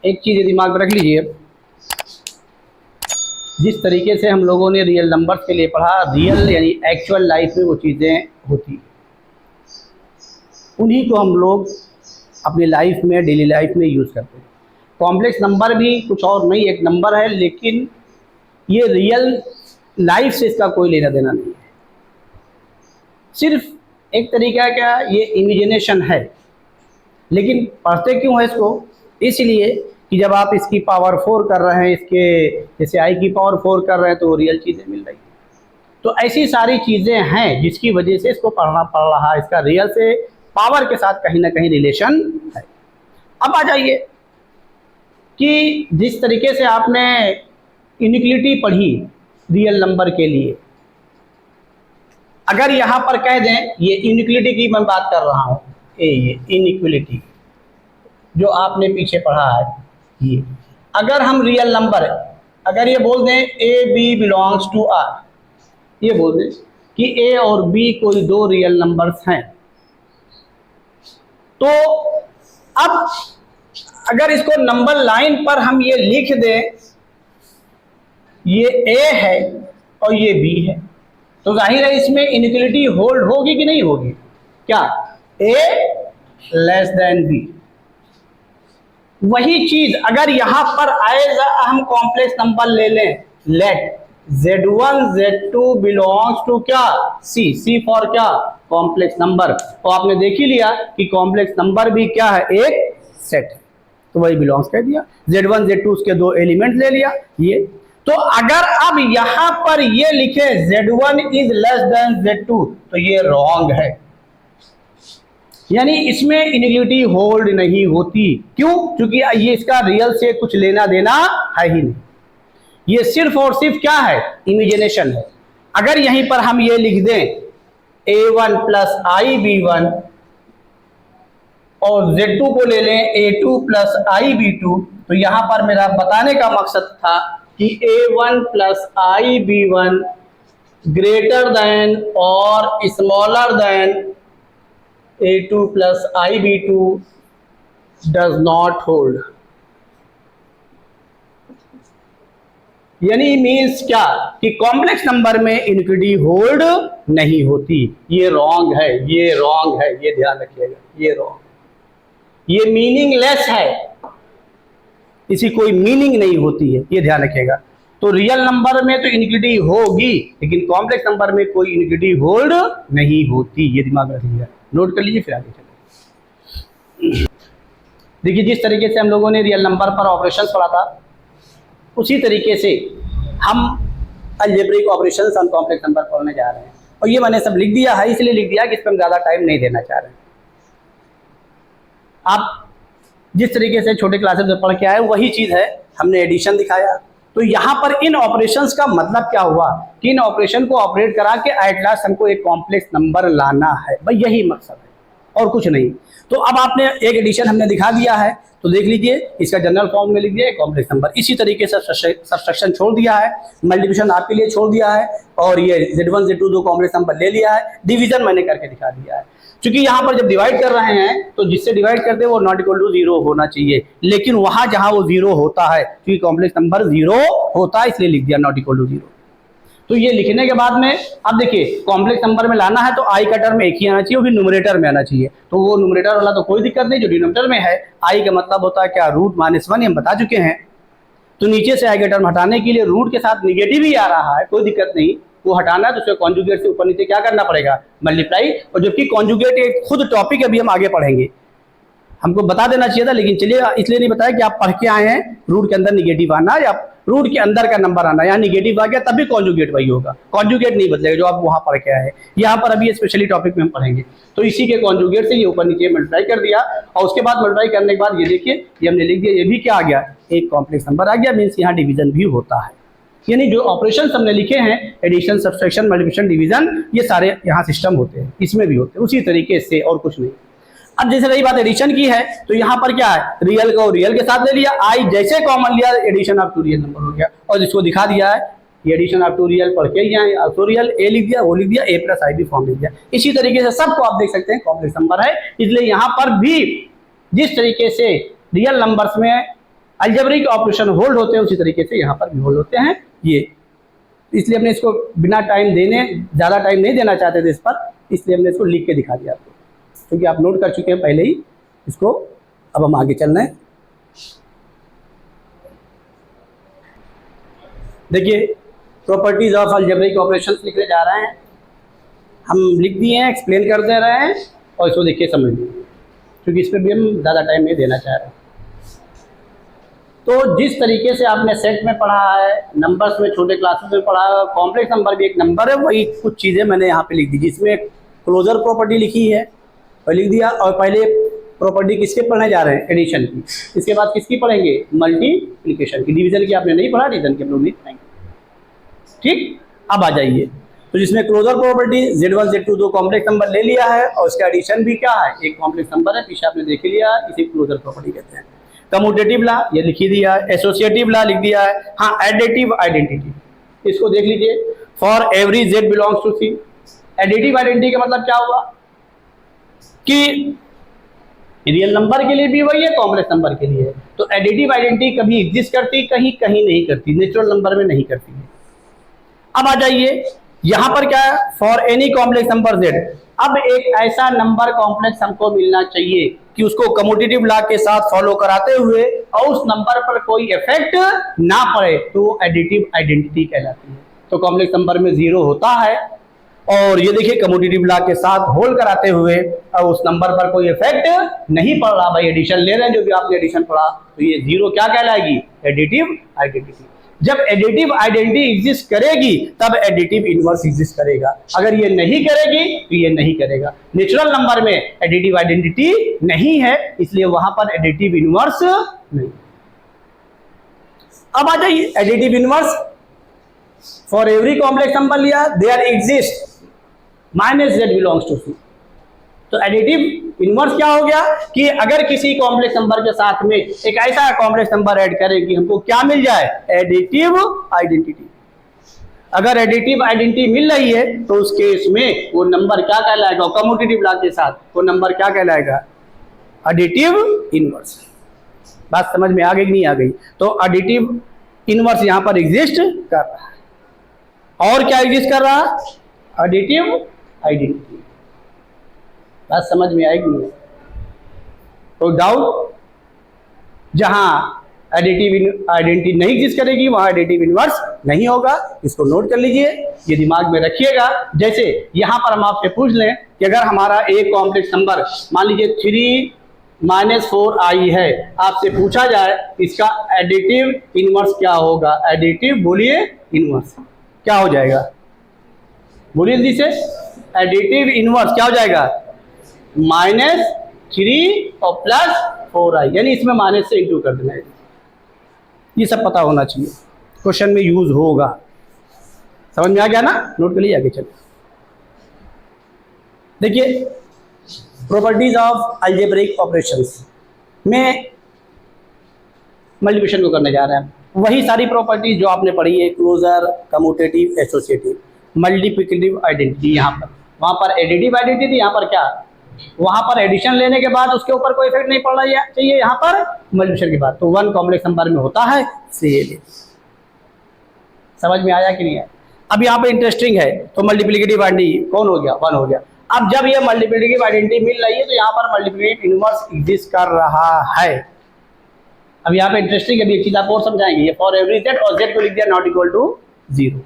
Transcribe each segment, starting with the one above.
एक चीज़ दिमाग में रख लीजिए, जिस तरीके से हम लोगों ने रियल नंबर्स के लिए पढ़ा, रियल यानी एक्चुअल लाइफ में वो चीज़ें होती, उन्हीं को हम लोग अपनी लाइफ में, डेली लाइफ में यूज़ करते हैं। कॉम्प्लेक्स नंबर भी कुछ और नहीं, एक नंबर है, लेकिन ये रियल लाइफ से इसका कोई लेना देना नहीं है, सिर्फ एक तरीका क्या, ये इमेजिनेशन है। लेकिन पढ़ते क्यों है इसको? इसलिए कि जब आप इसकी पावर 4 कर रहे हैं, इसके जैसे आई की पावर 4 कर रहे हैं, तो रियल चीज़ें मिल रही हैं। तो ऐसी सारी चीज़ें हैं जिसकी वजह से इसको पढ़ना पड़ रहा है, इसका रियल से पावर के साथ कहीं ना कहीं रिलेशन है। अब आ जाइए कि जिस तरीके से आपने इनइक्वालिटी पढ़ी रियल नंबर के लिए, अगर यहाँ पर कह दें, ये इनइक्वालिटी की मैं बात कर रहा हूँ, ये इनइक्वालिटी जो आपने पीछे पढ़ा है, ये अगर हम रियल नंबर, अगर ये बोल दें a b belongs to R, ये बोल दें कि ए और बी कोई दो रियल नंबर्स हैं, तो अब अगर इसको नंबर लाइन पर हम ये लिख दें, ये ए है और ये बी है, तो जाहिर है इसमें इनइक्वालिटी होल्ड होगी कि नहीं होगी? क्या? ए लेस देन बी। वही चीज अगर यहां पर आएगा, हम कॉम्प्लेक्स नंबर ले लें, let Z1 Z2 belongs to क्या? C, C फॉर क्या? Complex number. तो आपने देख ही लिया कि कॉम्प्लेक्स नंबर भी क्या है? एक सेट है, तो वही बिलोंग्स कह दिया। Z1 Z2 उसके दो एलिमेंट ले लिया ये। तो अगर अब यहां पर ये लिखे Z1 is less than Z2, तो ये रॉन्ग है, यानी इसमें इनइक्वालिटी होल्ड नहीं होती। क्यों? क्योंकि ये इसका रियल से कुछ लेना देना है ही नहीं, ये सिर्फ और सिर्फ क्या है? इमेजिनेशन है। अगर यहीं पर हम ये लिख दें A1 प्लस IB1 और Z2 को ले लें A2 प्लस IB2, तो यहां पर मेरा बताने का मकसद था कि A1 plus IB1 greater than और smaller than A2 plus IB2 does not hold. यानी मीन्स क्या कि कॉम्प्लेक्स नंबर में इनइक्वालिटी होल्ड नहीं होती। ये रॉन्ग है, ये रॉन्ग है, ये ध्यान रखिएगा, ये रॉन्ग, ये मीनिंगलेस है, इसी कोई मीनिंग नहीं होती है, ये ध्यान रखिएगा। तो रियल नंबर में तो इनइक्वालिटी होगी, लेकिन कॉम्प्लेक्स नंबर में कोई इनइक्वालिटी होल्ड नहीं होती, ये दिमाग में रखिएगा, नोट कर लीजिए, फिर आगे चलिए। देखिए, जिस तरीके से हम लोगों ने रियल नंबर पर ऑपरेशंस पढ़ा था, उसी तरीके से हम algebraic operations on complex number पढ़ने जा रहे हैं। और ये मैंने सब लिख दिया है, इसलिए लिख दिया कि इस पर हम ज़्यादा टाइम नहीं देना चाह रहे हैं। आप जिस तरीके से छोटे क्लासेस में पढ़ के आए, वही चीज़ है, हमने एडिशन दिखाया। तो यहाँ पर इन ऑपरेशंस का मतलब क्या हुआ कि इन ऑपरेशन को ऑपरेट करा के एट लास्ट हमको एक कॉम्प्लेक्स नंबर लाना है, भाई यही मकसद है और कुछ नहीं। तो अब आपने एक एडिशन हमने दिखा दिया है, तो देख लीजिए, इसका जनरल फॉर्म में लिख दिया कॉम्प्लेक्स नंबर। इसी तरीके से सब्सट्रैक्शन छोड़ दिया है, मल्टीप्लिकेशन आपके लिए छोड़ दिया है, और ये Z1 Z2 दो कॉम्प्लेक्स नंबर ले लिया है, डिवीजन मैंने करके दिखा दिया है। क्योंकि यहाँ पर जब डिवाइड कर रहे हैं तो जिससे डिवाइड करते हैं वो नॉट इक्वल टू 0 होना चाहिए, लेकिन वहां जहां वो 0 होता है, क्योंकि कॉम्प्लेक्स नंबर 0 होता है, इसलिए लिख दिया नॉट इक्वल टू 0। तो ये लिखने के बाद में अब देखिए, कॉम्प्लेक्स नंबर में लाना है तो आई का टर्म एक ही आना चाहिए, वो भी न्यूमरेटर में आना चाहिए। तो वो न्यूमरेटर वाला तो कोई दिक्कत नहीं, जो डिनोमिनेटर में है, आई का मतलब होता है क्या? √-1, हम बता चुके हैं। तो नीचे से आई का टर्म हटाने के लिए रूट के साथ निगेटिव ही आ रहा है, कोई दिक्कत नहीं, वो हटाना है तो उसके कॉन्जुगेट से ऊपर नीचे क्या करना पड़ेगा? मल्टीप्लाई। और जबकि कॉन्जुगेट एक खुद टॉपिक अभी हम आगे पढ़ेंगे, हमको बता देना चाहिए था, लेकिन चलिए इसलिए नहीं बताया कि आप पढ़ के आए हैं रूट के अंदर निगेटिव आना या रूट के अंदर का नंबर आना, यहाँ निगेटिव आ गया तभी कॉन्जुगेट वही होगा, कॉन्जुगेट नहीं बदलेगा जो आप वहाँ पढ़ के आए हैं। यहाँ पर अभी स्पेशली टॉपिक में हम पढ़ेंगे, तो इसी के कॉन्जुगेट से ये ऊपर नीचे मल्टीप्लाई कर दिया, और उसके बाद मल्टीप्लाई करने के बाद ये देखिए, ये हमने लिख दिया, ये भी क्या आ गया? एक कॉम्प्लेक्स नंबर आ गया, मीन्स यहाँ डिवीजन भी होता है। यानी जो ऑपरेशन हमने लिखे हैं, एडिशन, सब्सट्रैक्शन, मल्टीप्लिकेशन, डिवीजन, ये सारे यहाँ सिस्टम होते हैं, इसमें भी होते हैं उसी तरीके से, और कुछ नहीं। अब जैसे रही बात एडिशन की है, तो यहाँ पर क्या है? रियल को रियल के साथ ले लिया, आई जैसे कॉमन लिया, addition of two real number हो गया, और इसको दिखा दिया है, ये एडिशन ऑफ टू रियल पढ़ के यहाँ टू रियल ए लिख दिया, वो लिख दिया, ए प्लस आई भी फॉर्म लिख दिया। इसी तरीके से सबको आप देख सकते हैं कॉम्प्लेक्स नंबर है, इसलिए यहाँ पर भी जिस तरीके से रियल नंबर्स में अलजेब्रिक ऑपरेशन होल्ड होते हैं उसी तरीके से यहाँ पर भी होल्ड होते हैं ये। इसलिए हमने इसको बिना टाइम देने, ज़्यादा टाइम नहीं देना चाहते थे इस पर, इसलिए हमने इसको लिख के दिखा दिया आपको, क्योंकि आप नोट कर चुके हैं पहले ही इसको। अब हम आगे चल रहे हैं। देखिए प्रॉपर्टीज ऑफ अलजेब्रिक ऑपरेशंस लिखने जा रहे हैं हम, लिख दिए हैं, एक्सप्लेन कर दे रहे हैं और इसको देखिए समझ लीजिए, क्योंकि इस पर भी हम ज़्यादा टाइम नहीं देना चाह रहे। तो जिस तरीके से आपने सेट में पढ़ा है, नंबर्स में छोटे क्लासेस में पढ़ा है, कॉम्प्लेक्स नंबर भी एक नंबर है, वही कुछ चीज़ें मैंने यहाँ पे लिख दी, जिसमें क्लोजर प्रॉपर्टी लिखी है और लिख दिया। और पहले प्रॉपर्टी किसके पढ़ने जा रहे हैं? एडिशन की। इसके बाद किसकी पढ़ेंगे? मल्टीप्लिकेशन की। डिवीजन की आपने नहीं पढ़ा, डिवीजन की हम लोग नहीं पढ़ेंगे। ठीक, अब आ जाइए। तो जिसमें क्लोजर प्रॉपर्टी Z1 Z2 दो कॉम्प्लेक्स नंबर ले लिया है और उसका एडिशन भी क्या है? एक कॉम्प्लेक्स नंबर है, पीछे आपने देख लिया, इसे क्लोजर प्रॉपर्टी कहते हैं। कम्यूटेटिव लॉ ये लिख ही दिया है, एसोसिएटिव लॉ लिख दिया है। हाँ, एडिटिव आइडेंटिटी इसको देख लीजिए। For every Z belongs to C। Additive identity का मतलब क्या हुआ कि रियल नंबर के लिए भी वही है, कॉम्प्लेक्स नंबर के लिए है। तो एडिटिव आइडेंटिटी कभी एग्जिस्ट करती, कहीं कहीं नहीं करती, नेचुरल नंबर में नहीं करती है। अब आ जाइए, यहां पर क्या है? For any complex number Z। अब एक ऐसा नंबर कॉम्प्लेक्स हमको मिलना चाहिए कि उसको कम्यूटेटिव लॉ के साथ फॉलो कराते हुए और उस नंबर पर कोई इफेक्ट ना पड़े, तो एडिटिव आइडेंटिटी कहलाती है। तो कॉम्प्लेक्स नंबर में 0 होता है और ये देखिए कम्यूटेटिव लॉ के साथ होल्ड कराते हुए और उस नंबर पर कोई इफेक्ट नहीं पड़ रहा, भाई एडिशन ले रहे हैं, जो भी आपने एडिशन पढ़ा, तो ये 0 क्या कहलाएगी? Additive identity. जब एडिटिव आइडेंटिटी एग्जिस्ट करेगी तब एडिटिव इनवर्स एग्जिस्ट करेगा, अगर ये नहीं करेगी तो ये नहीं करेगा। नेचुरल नंबर में एडिटिव आइडेंटिटी नहीं है, इसलिए वहां पर एडिटिव इनवर्स नहीं। अब आ जाइए, additive inverse for every complex number लिया, there exist -Z belongs to C। तो एडिटिव इनवर्स क्या हो गया कि अगर किसी कॉम्प्लेक्स नंबर के साथ में एक ऐसा कॉम्प्लेक्स नंबर ऐड करें कि हमको क्या मिल जाए? Additive identity. अगर एडिटिव आइडेंटिटी मिल रही है तो उस केस में वो नंबर क्या कहलाएगा? कम्यूटेटिव लॉ के साथ वो नंबर क्या कहलाएगा? Additive inverse. बात समझ में आ गई कि नहीं आ गई? तो एडिटिव इनवर्स यहां पर एग्जिस्ट कर रहा है। और क्या एग्जिस्ट कर रहा है? Additive identity. बात समझ में आएगी नहीं? तो डाउट? जहां एडिटिव आइडेंटिटी नहीं एग्जिस्ट करेगी वहां एडिटिव इनवर्स नहीं होगा। इसको नोट कर लीजिए, ये दिमाग में रखिएगा। जैसे यहां पर हम आपसे पूछ लें कि अगर हमारा एक कॉम्प्लेक्स नंबर मान लीजिए 3 - 4i है, आपसे पूछा जाए इसका एडिटिव इनवर्स क्या होगा? एडिटिव बोलिए इनवर्स क्या हो जाएगा? बोलिए जल्दी से। एडिटिव इनवर्स क्या हो जाएगा? -3 और +4i, यानी इसमें माइनस से इंटू कर देना है। ये सब पता होना चाहिए, क्वेश्चन में यूज होगा। समझ में आ गया ना? नोट कर लीजिए, आगे चलिए। देखिए प्रॉपर्टीज ऑफ अलजेब्रिक ऑपरेशंस में मल्टीप्लिकेशन को करने जा रहे हैं। वही सारी प्रॉपर्टीज जो आपने पढ़ी है, closure, commutative, associative, multiplicative identity. यहाँ पर, वहां पर एडिटिव आइडेंटिटी, यहाँ पर क्या? वहां पर एडिशन लेने के बाद उसके ऊपर कोई इफेक्ट नहीं पड़ना चाहिए, यहाँ पर मल्टीप्लिकेशन के बाद। तो 1 कॉम्प्लेक्स नंबर में होता है, इसलिए ये समझ में आया कि नहीं है? अब यहाँ पे इंटरेस्टिंग है, तो मल्टीप्लिकेटिव आइडेंटिटी कौन हो गया? 1 हो गया। अब जब ये मल्टीप्लिकेटिव आइडेंटिटी मिल रही है तो यहाँ पर मल्टीप्लिकेटिव इनवर्स एग्जिस्ट कर रहा है। अब यहाँ पे इंटरेस्टिंग अभी एक चीज आप और समझाएंगे। ये फॉर एवरी Z और Z को लिख दिया नॉट इक्वल टू 0।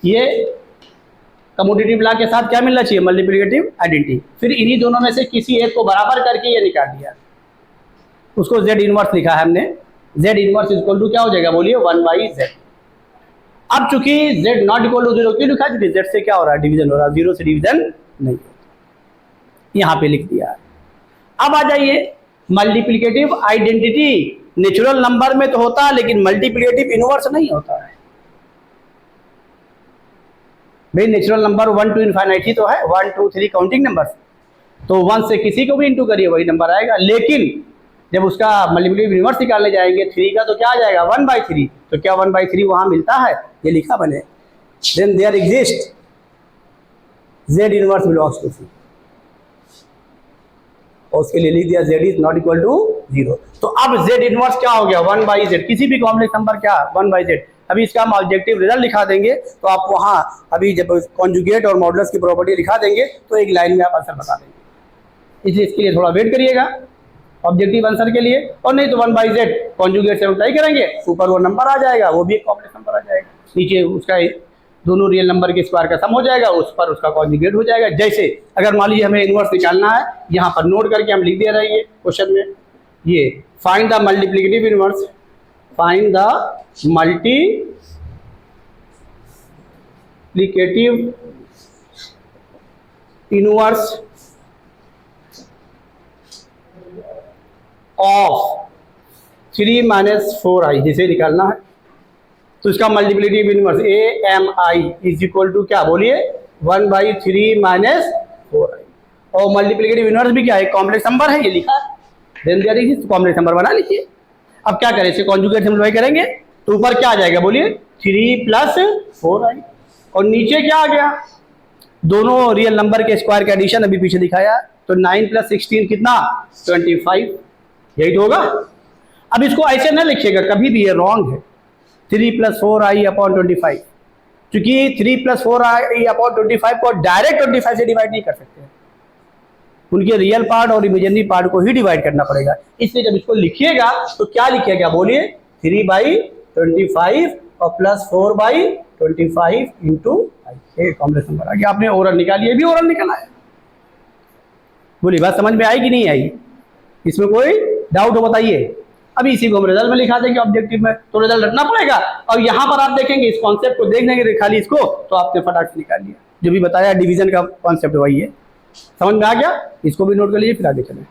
ये कम्यूटेटिव लॉ के साथ क्या मिलना चाहिए? Multiplicative identity. फिर इन्हीं दोनों में से किसी एक को बराबर करके ये निकाल दिया, उसको Z इनवर्स लिखा है हमने। Z इनवर्स इक्वल टू क्या हो जाएगा? बोलिए 1/Z। अब चूंकि Z नॉट इक्वल टू 0 क्यों लिखा? क्योंकि Z से क्या हो रहा है? डिवीजन हो रहा है, 0 से डिवीजन नहीं, यहाँ पे लिख दिया। अब आ जाइए, मल्टीप्लिकेटिव आइडेंटिटी नेचुरल नंबर में तो होता है, लेकिन मल्टीप्लिकेटिव इनवर्स नहीं होता है। भाई नेचुरल नंबर 1 to इनफाइनाइट ही तो है, 1 2 3 काउंटिंग नंबर, तो 1 से किसी को भी इंटू करिए वही नंबर आएगा। लेकिन जब उसका मल्टीप्लिकेटिव इनवर्स निकालने जाएंगे 3 का, तो क्या आ जाएगा? 1/3। तो क्या 1/3 वहां मिलता है? ये लिखा बने। Then there exist Z inverse belongs to C, और उसके लिए लिख दिया Z is not equal to 0। तो अब z इनवर्स क्या हो गया 1/z, किसी भी कॉम्प्लेक्स नंबर क्या 1/z। अभी इसका हम ऑब्जेक्टिव रिजल्ट दिखा देंगे तो आप वहां अभी जब कॉन्जुगेट और मॉडुलस की प्रॉपर्टी दिखा देंगे तो एक लाइन में आप आंसर बता देंगे। इसलिए इसके लिए थोड़ा वेट करिएगा ऑब्जेक्टिव आंसर के लिए, और नहीं तो 1/z कॉन्जुगेट से अप्लाई करेंगे, ऊपर वो नंबर आ जाएगा, वो भी एक कॉम्प्लेक्स नंबर आ जाएगा, नीचे उसका दोनों रियल नंबर के स्क्वायर का सम हो जाएगा, उस पर उसका कॉन्जुगेट हो जाएगा। जैसे अगर मान लीजिए हमें इनवर्स निकालना है, यहाँ पर नोट करके हम लिख दे रहे हैं क्वेश्चन में, ये find the multiplicative inverse, find the multiplicative inverse of 3 - 4i, जिसे निकालना है तो इसका multiplicative inverse AMI is equal to क्या बोलिए 1/3 - 4i। और मल्टीप्लिकेटिव इनवर्स भी क्या है, कॉम्प्लेक्स नंबर है, ये लिखा है, then there is complex number बना लीजिए। अब क्या करें, इसे कॉन्जुगेट सिंपलीफाई करेंगे तो ऊपर क्या आ जाएगा बोलिए 3 + 4i, और नीचे क्या आ गया, दोनों रियल नंबर के स्क्वायर का एडिशन अभी पीछे दिखाया, तो 9 + 16 कितना 25, यही तो होगा। अब इसको ऐसे न लिखिएगा कभी भी, ये रॉन्ग है, 3 + 4i/25, क्योंकि 3 + 4i/25 को डायरेक्ट 25 से डिवाइड नहीं कर सकते, उनके रियल पार्ट और इमेजिनरी पार्ट को ही डिवाइड करना पड़ेगा। इसलिए जब इसको लिखिएगा तो क्या लिखिएगा बोलिए 3/25 और प्लस 4/25 इंटू आई, कॉम्प्लेक्स नंबर आ गया। आपने ओरल निकाली, ये भी ओरल निकाला है। बोलिए बात समझ में आई कि नहीं आई, इसमें कोई डाउट हो बताइए। अभी इसी को हम रिजल्ट में लिखा देंगे ऑब्जेक्टिव में, तो रिजल्ट रखना पड़ेगा, और यहाँ पर आप देखेंगे इस कॉन्सेप्ट को देख लेंगे खाली इसको, तो आपने फटाक से निकाल लिया। जो भी बताया डिवीजन का कॉन्सेप्ट वही है, समझ में आ गया, इसको भी नोट कर लीजिए, फिर आगे चलें।